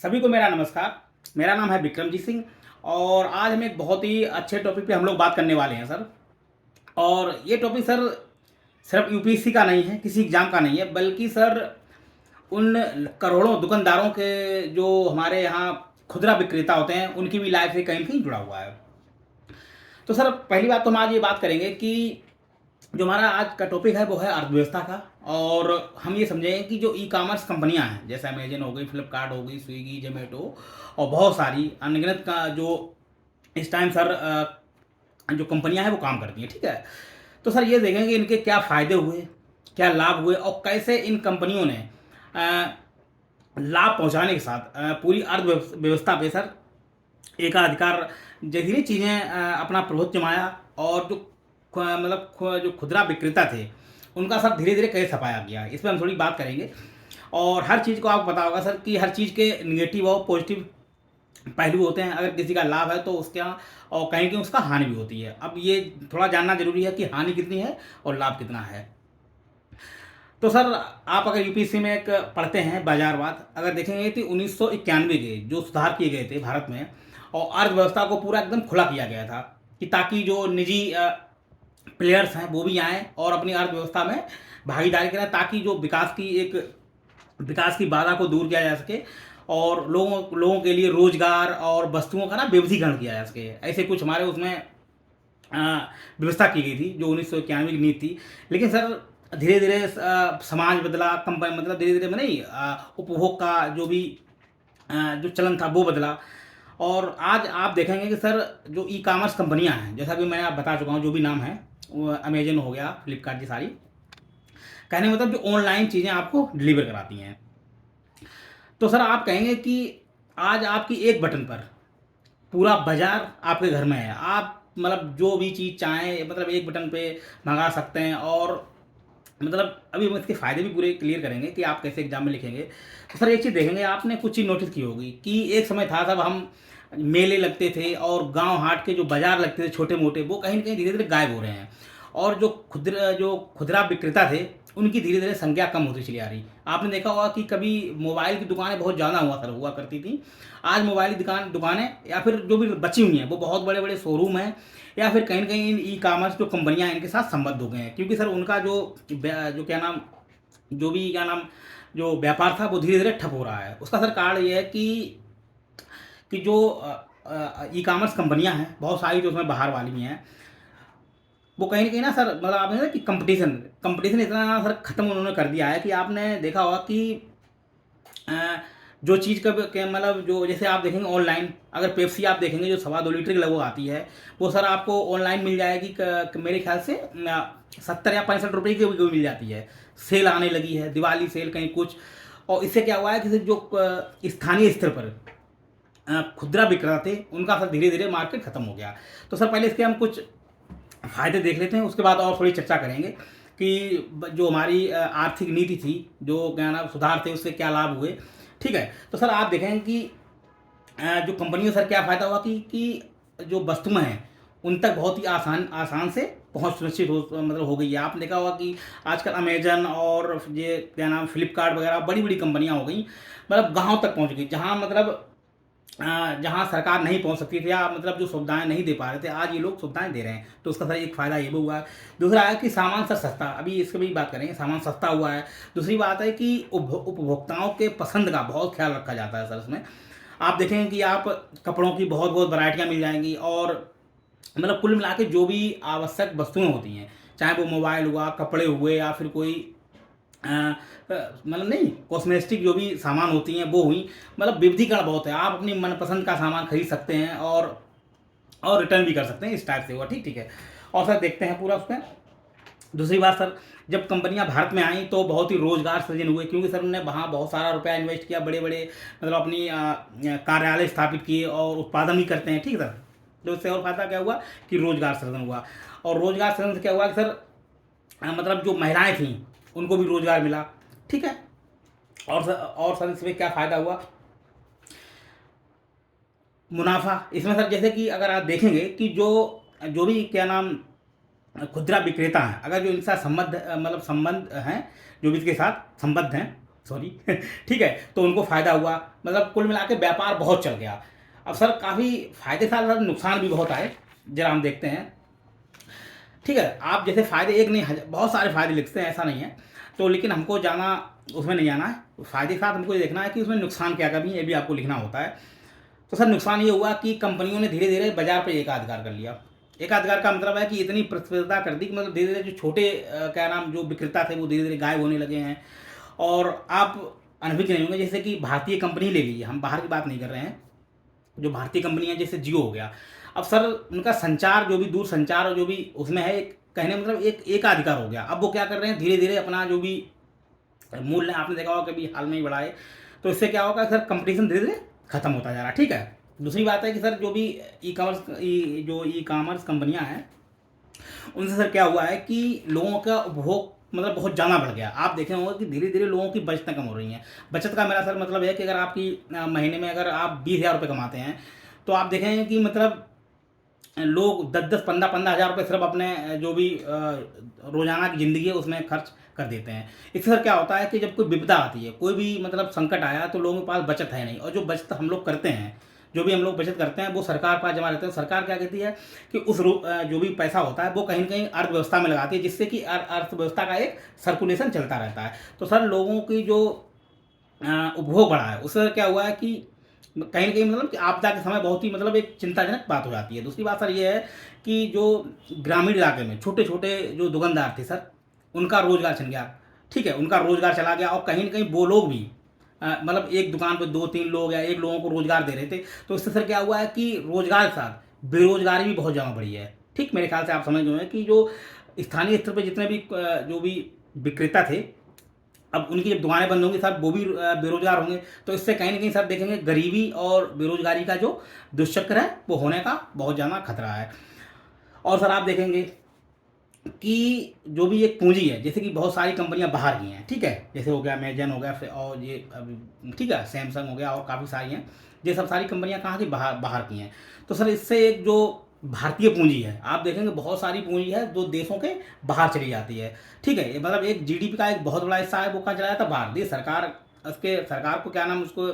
सभी को मेरा नमस्कार। मेरा नाम है विक्रमजीत सिंह और आज हम एक बहुत ही अच्छे टॉपिक पे हम लोग बात करने वाले हैं सर। और ये टॉपिक सर सिर्फ यूपीएससी का नहीं है, किसी एग्ज़ाम का नहीं है, बल्कि सर उन करोड़ों दुकानदारों के जो हमारे यहाँ खुदरा विक्रेता होते हैं उनकी भी लाइफ से कहीं न कहीं जुड़ा हुआ है। तो सर पहली बात तो हम आज ये बात करेंगे कि जो हमारा आज का टॉपिक है वो है अर्थव्यवस्था का। और हम ये समझेंगे कि जो ई कॉमर्स कंपनियां हैं जैसे अमेजन हो गई, फ्लिपकार्ट हो गई, स्विगी, जोमेटो और बहुत सारी अनगिनत का जो इस टाइम सर जो कंपनियां हैं वो काम करती हैं, ठीक है। तो सर ये देखेंगे इनके क्या फ़ायदे हुए, क्या लाभ हुए और कैसे इन कंपनियों ने अ, लाभ पहुंचाने के साथ पूरी अर्थव्यवस्था पे सर एकाधिकार जैसी नहीं चीज़ें अपना प्रभुत्व जमाया। और जो जो खुदरा विक्रेता थे उनका सब धीरे धीरे कैसे छपाया गया, इस पर हम थोड़ी बात करेंगे। और हर चीज़ को आपको पता होगा सर कि हर चीज़ के निगेटिव और पॉजिटिव पहलू होते हैं। अगर किसी का लाभ है तो उसके यहाँ और कहीं कहीं उसका हानि भी होती है। अब ये थोड़ा जानना जरूरी है कि हानि कितनी है और लाभ कितना है। तो सर आप अगर यूपीएससी में एक पढ़ते हैं बाजारवाद, अगर देखेंगे कि 1991 के जो सुधार किए गए थे भारत में और अर्थव्यवस्था को पूरा एकदम खुला किया गया था कि ताकि जो निजी प्लेयर्स हैं वो भी आएँ और अपनी अर्थव्यवस्था में भागीदारी करें, ताकि जो विकास की बाधा को दूर किया जा सके और लोगों के लिए रोजगार और वस्तुओं का ना विविधीकरण किया जा सके। ऐसे कुछ हमारे उसमें व्यवस्था की गई थी जो 1991 की नीति थी। लेकिन सर धीरे धीरे समाज बदला, कंपनी मतलब धीरे धीरे में नहीं, उपभोग का जो भी जो चलन था वो बदला। और आज आप देखेंगे कि सर जो ई कॉमर्स कंपनियां हैं, जैसा कि मैं आप बता चुका हूँ, जो भी नाम है, वो अमेजन हो गया, फ्लिपकार्ट, की सारी कहने का मतलब जो ऑनलाइन चीज़ें आपको डिलीवर कराती हैं। तो सर आप कहेंगे कि आज आपकी एक बटन पर पूरा बाजार आपके घर में है। आप मतलब जो भी चीज़ चाहें मतलब एक बटन पे मंगा सकते हैं। और मतलब अभी हम इसके फ़ायदे भी पूरे क्लियर करेंगे कि आप कैसे एग्जाम में लिखेंगे। तो सर एक चीज़ देखेंगे, आपने कुछ चीज़ नोटिस की होगी कि एक समय था जब हम मेले लगते थे और गांव हाट के जो बाजार लगते थे छोटे मोटे, वो कहीं न कहीं धीरे धीरे गायब हो रहे हैं। और जो खुदरा विक्रेता थे उनकी धीरे धीरे संख्या कम होती चली आ रही। आपने देखा होगा कि कभी मोबाइल की दुकानें बहुत ज़्यादा हुआ करती थी। आज मोबाइल की दुकानें या फिर जो भी बची हुई हैं वो बहुत बड़े बड़े शोरूम हैं या फिर कहीं न कहीं इन ई कॉमर्स जो कंपनियां हैं इनके साथ संबद्ध हो गए हैं। क्योंकि सर उनका जो क्या नाम जो भी क्या नाम जो व्यापार था वो धीरे धीरे ठप हो रहा है। उसका सर कारण ये है कि जो ई कॉमर्स कंपनियां हैं बहुत सारी जो उसमें बाहर वाली भी हैं, वो कहीं न कहीं ना सर मतलब आपने ना कि कंपटीशन इतना सर ख़त्म उन्होंने कर दिया है कि आपने देखा होगा कि अ, जो चीज़ का मतलब जो जैसे आप देखेंगे ऑनलाइन, अगर पेप्सी आप देखेंगे जो 2.25 लीटर की लगभग आती है, वो सर आपको ऑनलाइन मिल जाएगी मेरे ख्याल से 70 या 65 रुपये की भी मिल जाती है। सेल आने लगी है, दिवाली सेल कहीं कुछ। और इससे क्या हुआ है कि जो स्थानीय स्तर पर खुदरा विक्रेता थे उनका सर धीरे धीरे मार्केट खत्म हो गया। तो सर पहले इसके हम कुछ फ़ायदे देख लेते हैं, उसके बाद और थोड़ी चर्चा करेंगे कि जो हमारी आर्थिक नीति थी, जो क्या नाम सुधार थे, उससे क्या लाभ हुए, ठीक है। तो सर आप देखें कि जो कंपनियों सर क्या फ़ायदा हुआ कि जो वस्तुएं हैं उन तक बहुत ही आसान आसान से पहुंच सुनिश्चित हो गई है। आपने देखा होगा कि आजकल अमेजन और ये क्या नाम फ्लिपकार्ट वगैरह बड़ी बड़ी कंपनियां हो गई, मतलब गांव तक पहुंच गई, जहां मतलब जहाँ सरकार नहीं पहुँच सकती थी या मतलब जो सुविधाएं नहीं दे पा रहे थे, आज ये लोग सुविधाएं दे रहे हैं। तो उसका सर एक फ़ायदा ये भी हुआ है। दूसरा है कि सामान सर सस्ता, अभी इसकी भी बात करेंगे, सामान सस्ता हुआ है। दूसरी बात है कि उपभोक्ताओं के पसंद का बहुत ख्याल रखा जाता है सर उसमें। आप देखेंगे कि आप कपड़ों की बहुत बहुत वैरायटियाँ मिल जाएंगी। और मतलब कुल मिला के जो भी आवश्यक वस्तुएं होती हैं, चाहे वो मोबाइल हुआ, कपड़े हुए या फिर कोई मतलब नहीं कॉस्मेटिक जो भी सामान होती हैं वो हुई, मतलब विविधीकरण बहुत है। आप अपनी मनपसंद का सामान खरीद सकते हैं और रिटर्न भी कर सकते हैं, इस टाइप से हुआ, ठीक ठीक है। और सर देखते हैं पूरा उसमें। दूसरी बात सर, जब कंपनियां भारत में आई तो बहुत ही रोजगार सृजन हुए, क्योंकि सर उन्होंने वहाँ बहुत सारा रुपया इन्वेस्ट किया, बड़े बड़े मतलब अपनी कार्यालय स्थापित किए और उत्पादन भी करते हैं, ठीक है सर। तो इससे और फायदा क्या हुआ कि रोजगार सृजन हुआ। और रोजगार सृजन से क्या हुआ कि सर मतलब जो महिलाएं थीं उनको भी रोजगार मिला, ठीक है। और सर इसमें क्या फ़ायदा हुआ, मुनाफा इसमें सर, जैसे कि अगर आप देखेंगे कि जो जो भी क्या नाम खुदरा विक्रेता हैं, अगर जो इनके साथ संबंध मतलब संबंध हैं, जो भी इसके साथ संबद्ध हैं, सॉरी ठीक है, तो उनको फ़ायदा हुआ, मतलब कुल मिला के व्यापार बहुत चल गया। अब सर काफ़ी फ़ायदे साथ साथ नुकसान भी बहुत आए, जरा हम देखते हैं। ठीक है, आप जैसे फ़ायदे एक नहीं बहुत सारे फ़ायदे लिखते हैं, ऐसा नहीं है, तो लेकिन हमको जाना उसमें नहीं जाना है, फ़ायदे के साथ हमको ये देखना है कि उसमें नुकसान क्या क्या भी है, ये भी आपको लिखना होता है। तो सर नुकसान ये हुआ कि कंपनियों ने धीरे धीरे बाजार पर एकाधिकार कर लिया। एकाधिकार का मतलब है कि इतनी प्रतिस्पर्धा कर दी कि मतलब धीरे धीरे जो छोटे क्या नाम जो विक्रेता थे वो धीरे धीरे गायब होने लगे हैं। और आप अनभिज्ञ नहीं होंगे, जैसे कि भारतीय कंपनी ले लीजिए, हम बाहर की बात नहीं कर रहे हैं, जो भारतीय कंपनी है जैसे जियो हो गया। अब सर उनका संचार जो भी दूर संचार और जो भी उसमें है, कहने मतलब एक एकाधिकार हो गया। अब वो क्या कर रहे हैं, धीरे धीरे अपना जो भी मूल्य आपने देखा होगा कभी हाल में ही बढ़ाए, तो इससे क्या होगा सर, कंपटीशन धीरे धीरे खत्म होता जा रहा है। ठीक है, दूसरी बात है कि सर जो भी ई कॉमर्स कंपनियां हैं, उनसे सर क्या हुआ है कि लोगों का उपभोग मतलब बहुत ज़्यादा बढ़ गया। आप देखे होंगे कि धीरे धीरे लोगों की बचतें कम हो रही हैं। बचत का मेरा सर मतलब है कि अगर आपकी महीने में अगर आप 20,000 रुपये कमाते हैं, तो आप देखेंगे कि मतलब लोग 10-10, 15-15 हज़ार रुपये सिर्फ अपने जो भी रोज़ाना की ज़िंदगी है उसमें खर्च कर देते हैं। इससे सर क्या होता है कि जब कोई विपदा आती है, कोई भी मतलब संकट आया, तो लोगों के पास बचत है नहीं, और जो बचत हम लोग करते हैं, जो भी हम लोग बचत करते हैं वो सरकार के पास जमा रहते हैं। सरकार क्या कहती है कि उस जो भी पैसा होता है वो कहीं न कहीं अर्थव्यवस्था में लगाती है, जिससे कि अर्थव्यवस्था का एक सर्कुलेशन चलता रहता है। तो सर लोगों की जो उपभोग बढ़ा है, उससे क्या हुआ है कि कहीं न कहीं मतलब कि आपदा के समय बहुत ही मतलब एक चिंताजनक बात हो जाती है। दूसरी बात सर ये है कि जो ग्रामीण इलाके में छोटे-छोटे जो दुकानदार थे सर, उनका रोज़गार छिन गया। ठीक है, उनका रोज़गार चला गया, और कहीं न कहीं वो लोग भी मतलब एक दुकान पे 2-3 लोग या 1 लोगों को रोज़गार दे रहे थे। तो इससे सर क्या हुआ है कि रोज़गार के साथ बेरोज़गारी भी बहुत ज़्यादा बढ़ी है। ठीक, मेरे ख्याल से आप समझ गए हैं कि जो स्थानीय स्तर पे जितने भी जो भी विक्रेता थे, अब उनकी जब दुकानें बंद होंगी सर, वो भी बेरोज़गार होंगे। तो इससे कहीं न कहीं सर देखेंगे गरीबी और बेरोज़गारी का जो दुष्चक्र है वो होने का बहुत ज़्यादा खतरा है। और सर आप देखेंगे कि जो भी एक पूँजी है, जैसे कि बहुत सारी कंपनियाँ बाहर की हैं, ठीक है? जैसे हो गया अमेज़न हो गया, फिर और ये अभी ठीक है, सैमसंग हो गया और काफ़ी सारी हैं। ये सब सारी कंपनियाँ कहाँ की, बाहर बाहर की हैं। तो सर इससे एक जो भारतीय पूँजी है, आप देखेंगे बहुत सारी पूँजी है जो देशों के बाहर चली जाती है। ठीक है? ये मतलब एक जीडीपी का एक बहुत बड़ा हिस्सा है, वो कहाँ चला जाता है, बाहर। देश सरकार उसके सरकार को क्या नाम उसको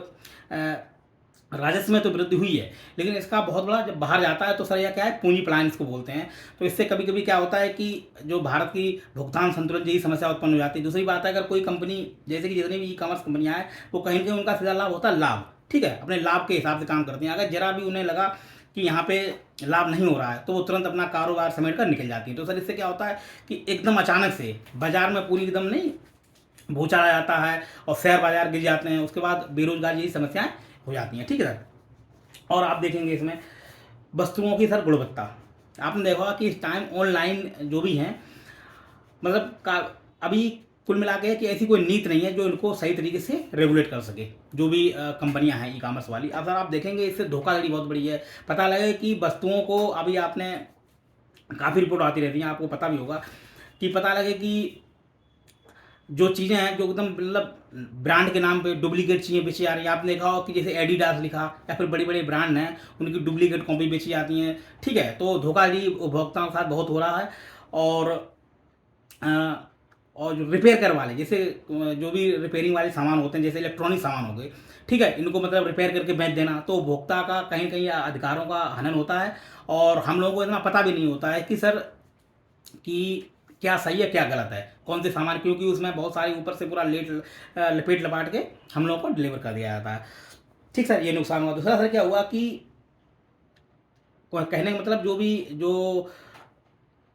राजस्व में तो वृद्धि हुई है, लेकिन इसका बहुत बड़ा जब बाहर जाता है तो सर यह क्या है, पूंजी पलायन इसको बोलते हैं। तो इससे कभी कभी क्या होता है कि जो भारत की भुगतान संतुलन जैसी समस्या उत्पन्न हो जाती है। दूसरी बात है, अगर कोई कंपनी जैसे कि जितनी भी ई कॉमर्स कंपनियां हैं, वो कहीं ना कहीं उनका सीधा लाभ होता है लाभ। ठीक है, अपने लाभ के हिसाब से काम करती हैं। अगर जरा भी उन्हें लगा कि यहाँ पे लाभ नहीं हो रहा है, तो वो तुरंत अपना कारोबार समेट कर निकल जाती है। तो सर इससे क्या होता है कि एकदम अचानक से बाजार में पूरी एकदम नहीं भूचाल आ जाता है, और शेयर बाजार गिर जाते हैं, उसके बाद बेरोजगारी जैसी समस्याएं हो जाती हैं। ठीक है सर, और आप देखेंगे इसमें वस्तुओं की सर गुणवत्ता, आपने देखा होगा कि इस टाइम ऑनलाइन जो भी हैं मतलब का अभी कुल मिला के कि ऐसी कोई नीति नहीं है जो इनको सही तरीके से रेगुलेट कर सके, जो भी कंपनियां हैं ई कॉमर्स वाली। अब सर आप देखेंगे इससे धोखाधड़ी बहुत बड़ी है। पता लगे कि वस्तुओं को अभी आपने काफ़ी रिपोर्ट आती रहती हैं, आपको पता भी होगा कि पता लगे कि जो चीज़ें हैं जो एकदम मतलब ब्रांड के नाम पे डुप्लीकेट चीज़ें बेची जा रही हैं। आपने देखा हो कि जैसे एडिडास लिखा या फिर बड़ी बड़ी ब्रांड हैं, उनकी डुप्लीकेट कॉपी बेची जाती हैं। ठीक है, तो धोखाधड़ी उपभोक्ताओं के साथ बहुत हो रहा है। और अ, और जो रिपेयर कर वाले, जैसे जो भी रिपेयरिंग वाले सामान होते हैं, जैसे इलेक्ट्रॉनिक सामान हो गए, ठीक है, इनको मतलब रिपेयर करके बेच देना, तो उपभोक्ता का कहीं कहीं अधिकारों का हनन होता है। और हम लोगों को इतना पता भी नहीं होता है कि सर कि क्या सही है क्या गलत है, कौन से सामान, क्योंकि उसमें बहुत सारी ऊपर से पूरा लपेट लपाट के हम लोगों को डिलीवर कर दिया जाता है। ठीक सर, ये नुकसान हुआ। दूसरा सर क्या हुआ कि कहने का मतलब जो भी जो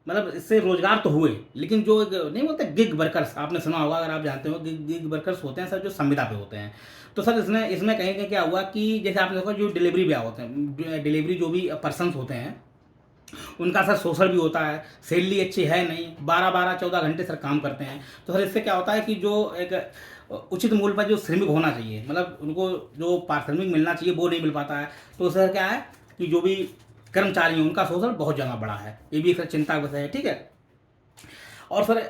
मतलब इससे रोजगार तो हुए, लेकिन जो नहीं बोलते गिग वर्कर्स, आपने सुना होगा, अगर आप जानते हो, गिग गिग वर्कर्स होते हैं सर जो संविदा पे होते हैं। तो सर इसमें इसमें कहीं कहीं क्या हुआ कि जैसे आपने देखा जो डिलीवरी भी होते हैं, डिलीवरी जो भी पर्सनस होते हैं, उनका सर शोषण भी होता है। सैलरी अच्छी है नहीं, 12-12, 14 घंटे सर काम करते हैं। तो सर इससे क्या होता है कि जो एक उचित मूल्य पर जो श्रमिक होना चाहिए, मतलब उनको जो पारिश्रमिक मिलना चाहिए वो नहीं मिल पाता है। तो सर क्या है कि जो भी कर्मचारी हैं उनका शोषण बहुत ज़्यादा बड़ा है, ये भी एक सर चिंता का विषय है। ठीक है, और सर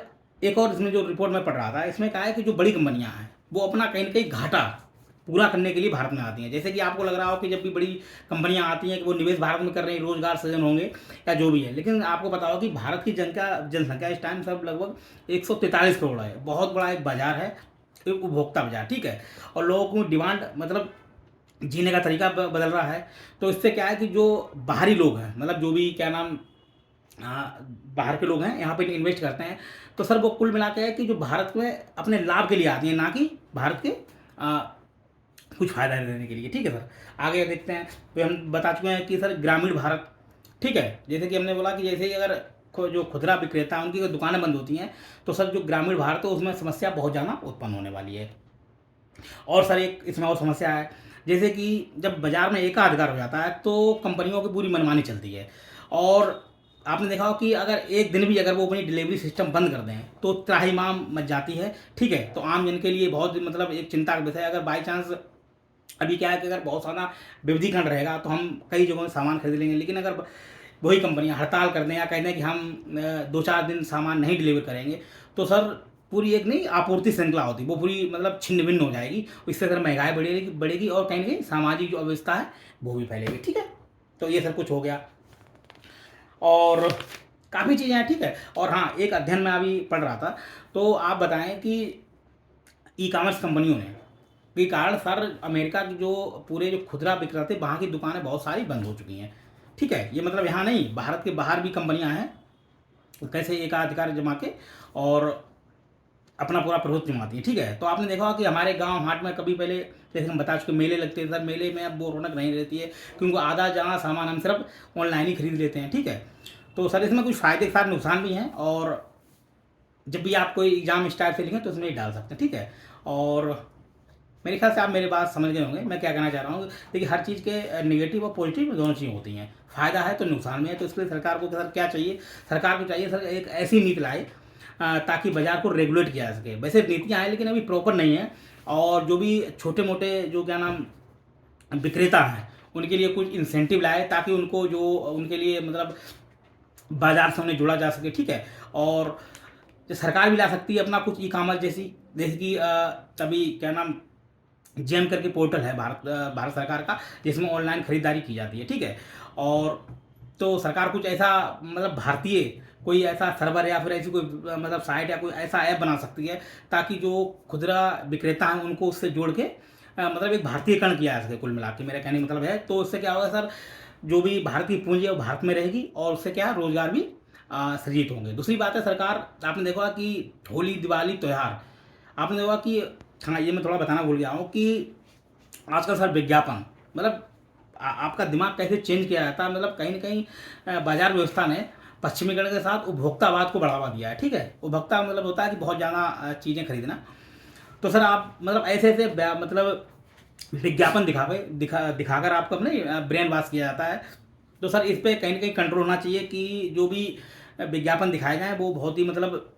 एक और इसमें जो रिपोर्ट में पढ़ रहा था, इसमें कहा है कि जो बड़ी कंपनियां हैं वो अपना कहीं ना कहीं घाटा पूरा करने के लिए भारत में आती हैं। जैसे कि आपको लग रहा हो कि जब भी बड़ी कंपनियां आती हैं कि वो निवेश भारत में कर रही हैं, रोजगार सृजन होंगे या जो भी है, लेकिन आपको पता हो कि भारत की जनसंख्या इस टाइम सब लगभग 143 करोड़ है, बहुत बड़ा एक बाजार है। एक उपभोक्ता बाजार, ठीक है। और लोगों की डिमांड मतलब जीने का तरीका बदल रहा है। तो इससे क्या है कि जो बाहरी लोग हैं, मतलब जो भी क्या नाम बाहर के लोग हैं यहाँ पे इन्वेस्ट करते हैं, तो सर वो कुल मिला के है कि जो भारत में अपने लाभ के लिए आती हैं, ना कि भारत के कुछ फ़ायदा लेने के लिए, ठीक है सर। आगे देखते हैं, तो हम बता चुके हैं कि सर ग्रामीण भारत, ठीक है। जैसे कि हमने बोला कि जैसे ही अगर जो खुदरा विक्रेता हैं उनकी दुकानें बंद होती हैं, तो सर जो ग्रामीण भारत है उसमें समस्या बहुत ज़्यादा उत्पन्न होने वाली है। और सर एक इसमें और समस्या है, जैसे कि जब बाजार में एकाधिकार हो जाता है तो कंपनियों की पूरी मनमानी चलती है। और आपने देखा हो कि अगर एक दिन भी अगर वो अपनी डिलीवरी सिस्टम बंद कर दें तो त्राहिमाम मच जाती है, ठीक है। तो आम जन के लिए बहुत मतलब एक चिंता का विषय है। अगर बाई चांस अभी क्या है कि अगर बहुत सारा विविधीकरण रहेगा तो हम कई जगहों से सामान खरीद लेंगे, लेकिन अगर वही कंपनियां हड़ताल कर दें या कह दें कि हम 2-4 दिन सामान नहीं डिलीवर करेंगे, तो सर पूरी एक नहीं आपूर्ति श्रृंखला होती वो पूरी मतलब छिन्न भिन्न हो जाएगी। इससे सर महंगाई बढ़ेगी और कहीं ना कहीं सामाजिक जो अव्यवस्था है वो भी फैलेगी, ठीक है। तो ये सब कुछ हो गया और काफ़ी चीज़ें हैं, ठीक है। और हाँ, एक अध्ययन में अभी पढ़ रहा था, तो आप बताएं कि ई कॉमर्स कंपनियों ने के कारण सर अमेरिका की जो पूरे जो खुदरा विक्रेता वहाँ की दुकानें बहुत सारी बंद हो चुकी हैं, ठीक है। ये मतलब यहाँ नहीं, भारत के बाहर भी कंपनियाँ हैं, कैसे एकाधिकार जमा के और अपना पूरा प्रभुत्व जमाती है, ठीक है। तो आपने देखा होगा कि हमारे गांव हाट में कभी पहले जैसे हम बता चुके मेले लगते हैं सर, मेले में अब वो रौनक नहीं रहती है क्योंकि आधा जहाँ सामान हम सिर्फ ऑनलाइन ही खरीद लेते हैं, ठीक है। तो सर इसमें कुछ फ़ायदे के साथ नुकसान भी हैं, और जब भी आप कोई एग्ज़ाम इस टाइप से लिखें तो इसमें ही डाल सकते हैं, ठीक है। और मेरे ख्याल से आप मेरी बात समझ गए होंगे मैं क्या कहना चाह रहा हूँ। देखिए हर चीज़ के नेगेटिव और पॉजिटिव दोनों चीज़ें होती हैं, फ़ायदा है तो नुकसान भी है। तो इसके लिए सरकार को सर क्या चाहिए, सरकार को चाहिए सर एक ऐसी नीति लाए ताकि बाजार को रेगुलेट किया जा सके। वैसे नीतियाँ हैं लेकिन अभी प्रॉपर नहीं है, और जो भी छोटे मोटे जो क्या नाम विक्रेता हैं उनके लिए कुछ इंसेंटिव लाए ताकि उनको जो उनके लिए मतलब बाजार से उन्हें जोड़ा जा सके, ठीक है। और सरकार भी ला सकती है अपना कुछ ई कॉमर्स जैसे कि अभी क्या नाम जेम करके पोर्टल है भारत सरकार का, जिसमें ऑनलाइन खरीदारी की जाती है, ठीक है। और तो सरकार कुछ ऐसा मतलब भारतीय कोई ऐसा सर्वर या फिर ऐसी कोई मतलब साइट या कोई ऐसा ऐप बना सकती है ताकि जो खुदरा विक्रेता हैं उनको उससे जोड़ के मतलब एक भारतीयकरण किया जा सके कुल मिला के, मेरा कहने का मतलब है। तो इससे क्या होगा सर, जो भी भारत की पूंजी है वो भारत में रहेगी और उससे क्या रोजगार भी सृजित होंगे। दूसरी बात है, सरकार आपने देखा कि होली दिवाली त्यौहार आपने देखा कि हाँ, ये मैं थोड़ा बताना भूल गया हूँ कि आजकल सर विज्ञापन मतलब आपका दिमाग कैसे चेंज किया जाता है, मतलब कहीं ना कहीं बाजार व्यवस्था ने पश्चिमीकरण के साथ उपभोक्तावाद को बढ़ावा दिया है, ठीक है। उपभोक्ता मतलब होता है कि बहुत ज़्यादा चीज़ें खरीदना। तो सर आप मतलब ऐसे ऐसे मतलब विज्ञापन दिखाकर आपको अपने ब्रेन वॉश किया जाता है। तो सर इस पर कहीं ना कहीं कंट्रोल होना चाहिए कि जो भी विज्ञापन दिखाए जाएँ वो बहुत ही मतलब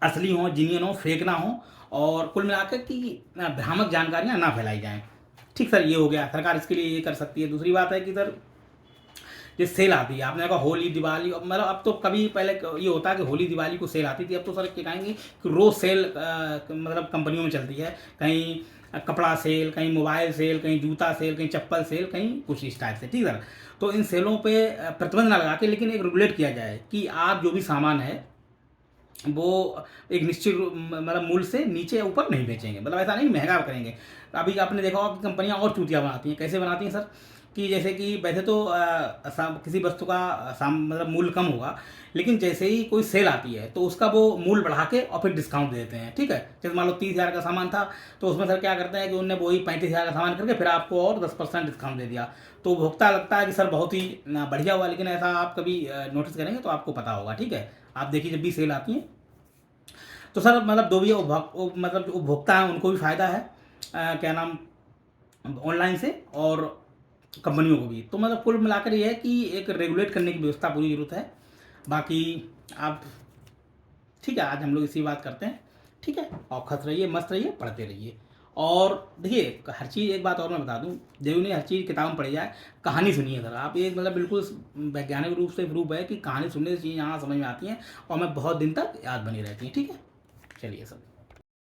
असली हों, जेन्युइन हों, फेक ना हों, और कुल मिलाकर कि भ्रामक जानकारियाँ ना फैलाई जाएँ, ठीक सर। ये हो गया, सरकार इसके लिए ये कर सकती है। दूसरी बात है कि सर ये सेल आती है, आपने देखा होली दिवाली मतलब अब तो कभी पहले ये होता है कि होली दिवाली को सेल आती थी, अब तो सर क्या कहेंगे कि रोज़ सेल मतलब कंपनियों में चलती है। कहीं कपड़ा सेल, कहीं मोबाइल सेल, कहीं जूता सेल, कहीं चप्पल सेल, कहीं कुछ इस टाइप से, ठीक है। तो इन सेलों पे प्रतिबंध ना लगा के लेकिन एक रेगुलेट किया जाए कि आप जो भी सामान है वो एक निश्चित मतलब मूल्य से नीचे ऊपर नहीं बेचेंगे, मतलब ऐसा नहीं महंगा करेंगे। अभी आपने देखा होगा कि कंपनियां और चूतियाँ बनाती हैं। कैसे बनाती हैं सर, कि जैसे कि वैसे तो किसी वस्तु का मतलब मूल्य कम होगा, लेकिन जैसे ही कोई सेल आती है तो उसका वो मूल्य बढ़ा के और फिर डिस्काउंट दे देते हैं, ठीक है। जैसे मान लो 30,000 का सामान था तो उसमें सर क्या करते हैं कि उन्होंने वही 35,000 का सामान करके फिर आपको और 10% डिस्काउंट दे दिया। तो उपभोक्ता लगता है कि सर बहुत ही बढ़िया हुआ, लेकिन ऐसा आप कभी नोटिस करेंगे तो आपको पता होगा, ठीक है। आप देखिए जब भी सेल आती है तो सर मतलब दो भी मतलब जो उपभोक्ता हैं उनको भी फ़ायदा है क्या नाम ऑनलाइन से, और कंपनियों को भी। तो मतलब कुल मिलाकर ये है कि एक रेगुलेट करने की व्यवस्था पूरी ज़रूरत है। बाकी आप ठीक है, आज हम लोग इसी बात करते हैं, ठीक है। और खुश रहिए, मस्त रहिए, पढ़ते रहिए। और देखिए हर चीज़ एक बात और मैं बता दूं, जरूरी नहीं हर चीज़ किताब में पढ़ी जाए, कहानी सुनिए सर आप। एक मतलब बिल्कुल वैज्ञानिक रूप से प्रूफ है कि कहानी सुनने से चीज़ें यहाँ समझ में आती हैं और हमें बहुत दिन तक याद बनी रहती हैं, ठीक है। चलिए सर।